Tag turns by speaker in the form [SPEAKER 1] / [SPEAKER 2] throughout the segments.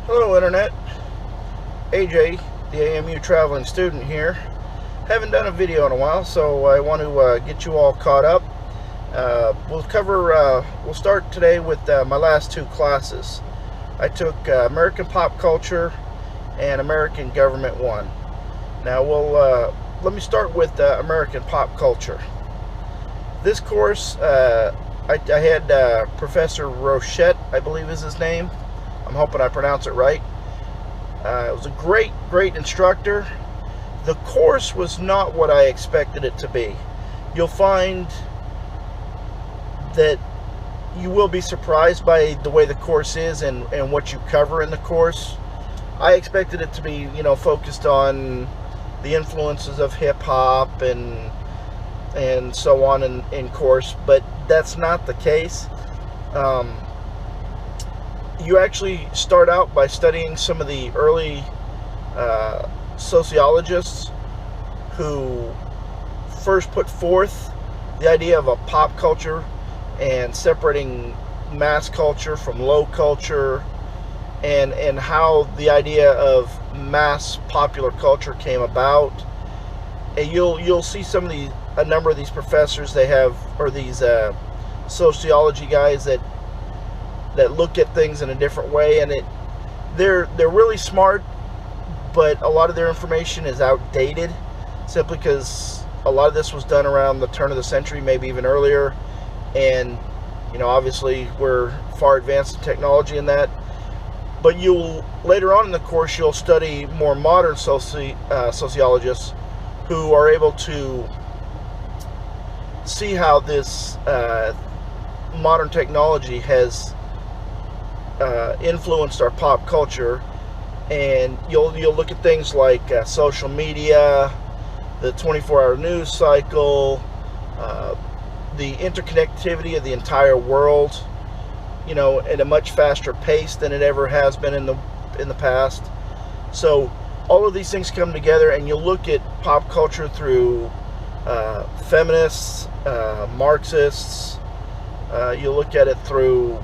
[SPEAKER 1] Hello Internet, AJ, the AMU traveling student here. Haven't done a video in a while, so I want to get you all caught up. We'll start today with my last two classes. I took American Pop Culture and American Government 1. Now let me start with American Pop Culture. This course, I had Professor Rochette, I believe is his name. I'm hoping I pronounce it right. It was a great instructor. The course was not what I expected it to be. You'll find that you will be surprised by the way the course is and what you cover in the course. I expected it to be, focused on the influences of hip-hop and so on in course, but that's not the case. You actually start out by studying some of the early sociologists who first put forth the idea of a pop culture and separating mass culture from low culture, and how the idea of mass popular culture came about. And you'll see a number of these professors they have, or these sociology guys that look at things in a different way, and they're really smart, but a lot of their information is outdated simply because a lot of this was done around the turn of the century, maybe even earlier, and obviously we're far advanced in technology in that. But later on in the course you'll study more modern sociologists who are able to see how this modern technology has influenced our pop culture. And you'll look at things like social media, the 24-hour news cycle, the interconnectivity of the entire world, at a much faster pace than it ever has been in the past. So all of these things come together, and you'll look at pop culture through feminists, Marxists. You'll look at it through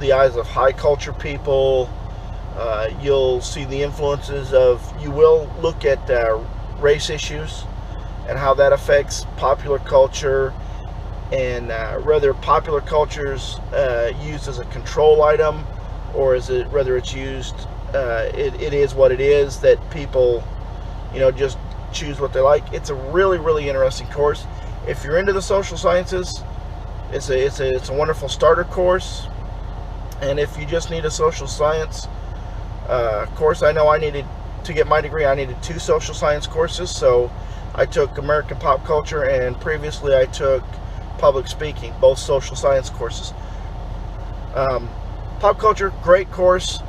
[SPEAKER 1] the eyes of high culture people. You'll see the influences you will look at race issues and how that affects popular culture, and whether popular culture's used as a control item, or whether it's used, it is what it is, that people just choose what they like. It's a really interesting course. If you're into the social sciences, it's a wonderful starter course. And if you just need a social science course, I know to get my degree, I needed 2 social science courses. So I took American Pop Culture, and previously I took Public Speaking, both social science courses. Pop Culture, great course.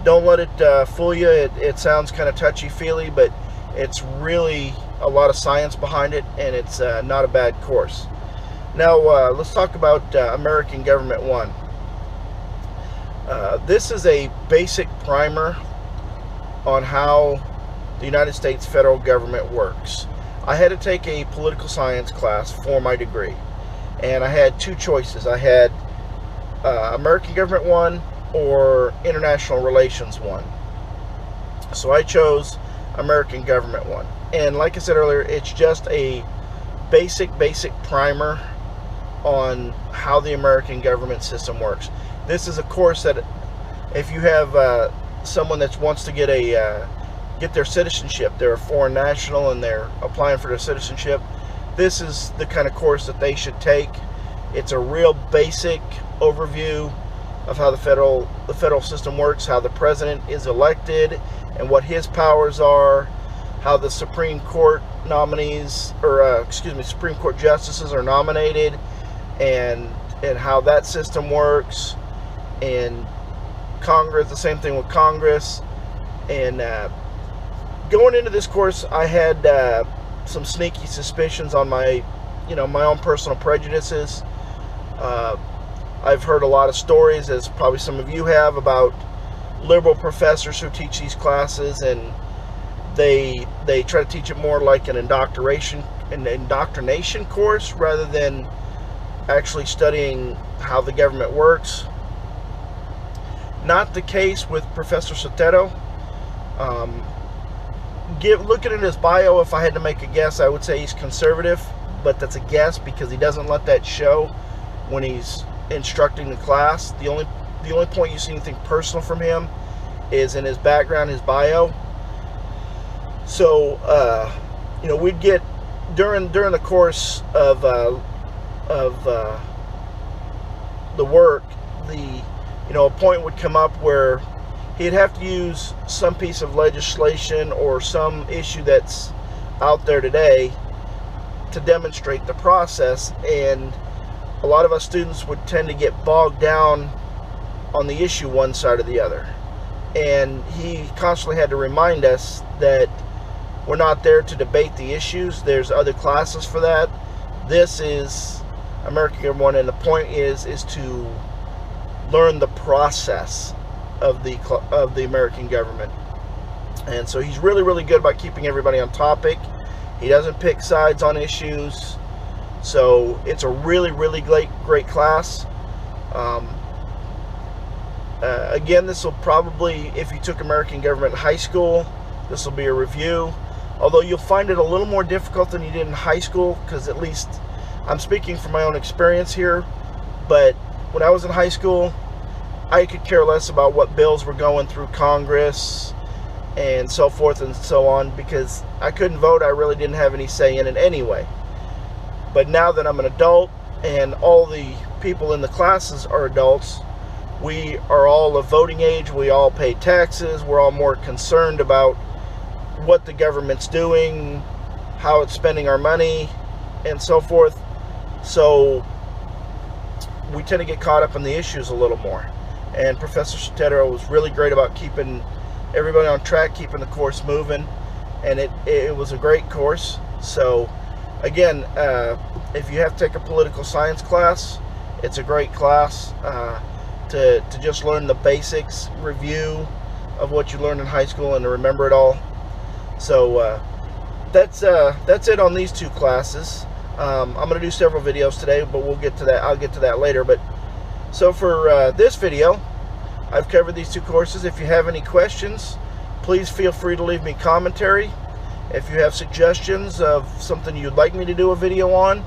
[SPEAKER 1] Don't let it fool you. It sounds kind of touchy-feely, but it's really a lot of science behind it, and it's not a bad course. Now let's talk about American Government 1. This is a basic primer on how the United States federal government works. I had to take a political science class for my degree, and I had 2 choices. I had American Government 1 or International Relations 1. So I chose American Government 1. And like I said earlier, it's just a basic primer on how the American government system works. This is a course that if you have someone that wants to get their citizenship, they're a foreign national and they're applying for their citizenship, this is the kind of course that they should take. It's a real basic overview of how the federal system works, how the president is elected and what his powers are, how the Supreme Court Supreme Court justices are nominated, and how that system works. And Congress, the same thing with Congress. And going into this course, I had some sneaky suspicions on my own personal prejudices. I've heard a lot of stories, as probably some of you have, about liberal professors who teach these classes, and they try to teach it more like an indoctrination course rather than actually studying how the government works. Not the case with Professor Sotero. Looking at his bio, if I had to make a guess, I would say he's conservative, but that's a guess because he doesn't let that show when he's instructing the class. The only point you see anything personal from him is in his background, his bio. So we'd get during the course of the work, a point would come up where he'd have to use some piece of legislation or some issue that's out there today to demonstrate the process, and a lot of us students would tend to get bogged down on the issue one side or the other. And he constantly had to remind us that we're not there to debate the issues. There's other classes for that. This is American Government 1, and the point is to learn the process of the American government. And so he's really, really good about keeping everybody on topic. He doesn't pick sides on issues. So it's a really, really great class. Again, this will probably, if you took American Government in high school, this will be a review. Although you'll find it a little more difficult than you did in high school, because at least I'm speaking from my own experience here. But when I was in high school, I could care less about what bills were going through Congress and so forth and so on, because I couldn't vote. I really didn't have any say in it anyway. But now that I'm an adult and all the people in the classes are adults, we are all of voting age, we all pay taxes, we're all more concerned about what the government's doing, how it's spending our money, and so forth. So we tend to get caught up in the issues a little more. And Professor Sotero was really great about keeping everybody on track, keeping the course moving, and it was a great course. So again, if you have to take a political science class, it's a great class to just learn the basics, review of what you learned in high school, and to remember it all. So that's it on these two classes. I'm going to do several videos today, but we'll get to that. I'll get to that later. But so for this video, I've covered these two courses. If you have any questions, please feel free to leave me commentary. If you have suggestions of something you'd like me to do a video on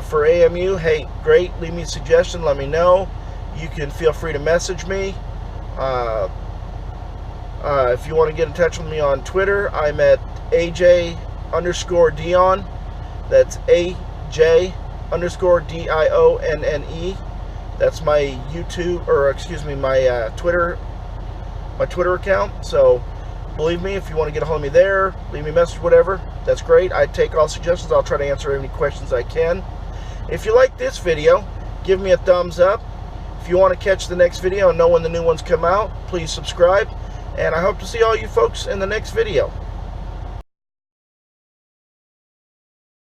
[SPEAKER 1] for AMU, hey, great, leave me a suggestion, let me know. You can feel free to message me. If you want to get in touch with me on Twitter, I'm at AJ_Dionne. That's AJ_DIONNE. That's my YouTube, or excuse me, my Twitter account. So believe me, if you want to get a hold of me there, leave me a message, whatever, that's great. I take all suggestions. I'll try to answer any questions I can. If you like this video, give me a thumbs up. If you want to catch the next video and know when the new ones come out, please subscribe. And I hope to see all you folks in the next video.